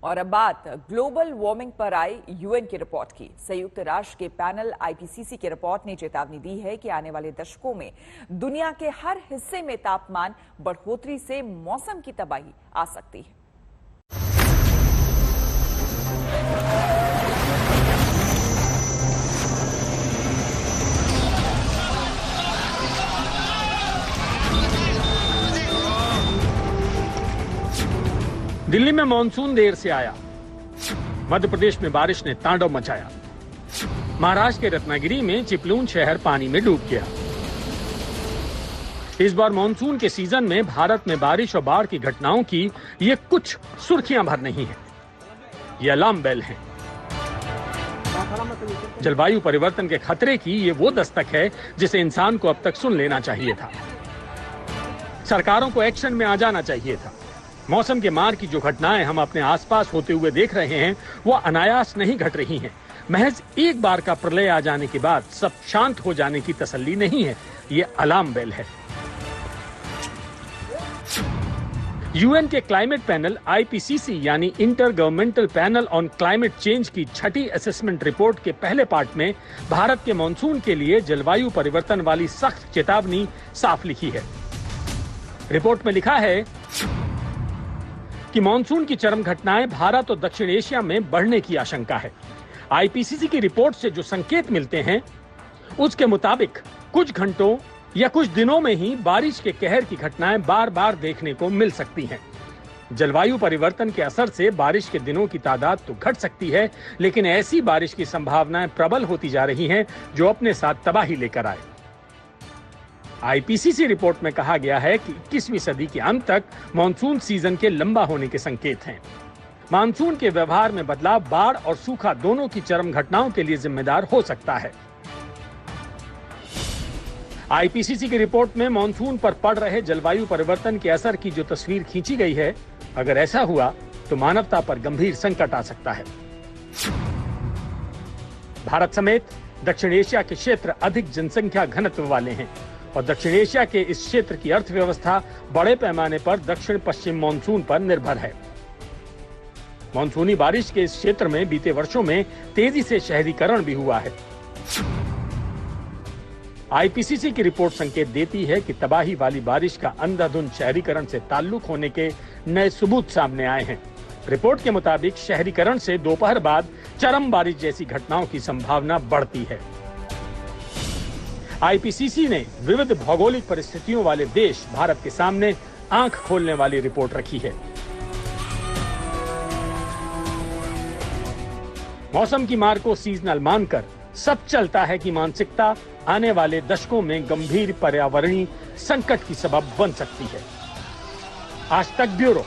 और अब बात ग्लोबल वार्मिंग पर आई यूएन की रिपोर्ट की। संयुक्त राष्ट्र के पैनल आईपीसीसी की रिपोर्ट ने चेतावनी दी है कि आने वाले दशकों में दुनिया के हर हिस्से में तापमान बढ़ोतरी से मौसम की तबाही आ सकती है। दिल्ली में मानसून देर से आया, मध्य प्रदेश में बारिश ने तांडव मचाया, महाराष्ट्र के रत्नागिरी में चिपलून शहर पानी में डूब गया। इस बार मानसून के सीजन में भारत में बारिश और बाढ़ की घटनाओं की ये कुछ सुर्खियां भर नहीं है, ये अलार्म बेल है। जलवायु परिवर्तन के खतरे की ये वो दस्तक है जिसे इंसान को अब तक सुन लेना चाहिए था। सरकारों को एक्शन में आ जाना चाहिए था। मौसम के मार की जो घटनाएं हम अपने आसपास होते हुए देख रहे हैं वो अनायास नहीं घट रही हैं। महज एक बार का प्रलय आ जाने के बाद सब शांत हो जाने की तसल्ली नहीं है, ये अलार्म बेल है। यूएन के क्लाइमेट पैनल आईपीसीसी यानी inter governmental panel on climate change की छठी असेसमेंट रिपोर्ट के पहले पार्ट में भारत के मानसून के लिए जलवायु परिवर्तन वाली सख्त चेतावनी साफ लिखी है। रिपोर्ट में लिखा है कि मानसून की चरम घटनाएं भारत और दक्षिण एशिया में बढ़ने की आशंका है। आईपीसीसी की रिपोर्ट से जो संकेत मिलते हैं उसके मुताबिक कुछ घंटों या कुछ दिनों में ही बारिश के कहर की घटनाएं बार बार देखने को मिल सकती हैं। जलवायु परिवर्तन के असर से बारिश के दिनों की तादाद तो घट सकती है, लेकिन ऐसी बारिश की संभावनाएं प्रबल होती जा रही हैं जो अपने साथ तबाही लेकर आए। आईपीसीसी रिपोर्ट में कहा गया है कि 21वीं सदी के अंत तक मानसून सीजन के लंबा होने के संकेत हैं। मानसून के व्यवहार में बदलाव बाढ़ और सूखा दोनों की चरम घटनाओं के लिए जिम्मेदार हो सकता है। आईपीसीसी की रिपोर्ट में मानसून पर पड़ रहे जलवायु परिवर्तन के असर की जो तस्वीर खींची गई है, अगर ऐसा हुआ तो मानवता पर गंभीर संकट आ सकता है। भारत समेत दक्षिण एशिया के क्षेत्र अधिक जनसंख्या घनत्व वाले हैं और दक्षिण एशिया के इस क्षेत्र की अर्थव्यवस्था बड़े पैमाने पर दक्षिण पश्चिम मानसून पर निर्भर है। मानसूनी बारिश के इस क्षेत्र में बीते वर्षों में तेजी से शहरीकरण भी हुआ है। आईपीसीसी की रिपोर्ट संकेत देती है कि तबाही वाली बारिश का अंधाधुंध शहरीकरण से ताल्लुक होने के नए सबूत सामने आए हैं। रिपोर्ट के मुताबिक शहरीकरण से दोपहर बाद चरम बारिश जैसी घटनाओं की संभावना बढ़ती है। आईपीसीसी ने विविध भौगोलिक परिस्थितियों वाले देश भारत के सामने आंख खोलने वाली रिपोर्ट रखी है। मौसम की मार को सीजनल मानकर सब चलता है कि मानसिकता आने वाले दशकों में गंभीर पर्यावरणीय संकट की सबब बन सकती है। आज तक ब्यूरो।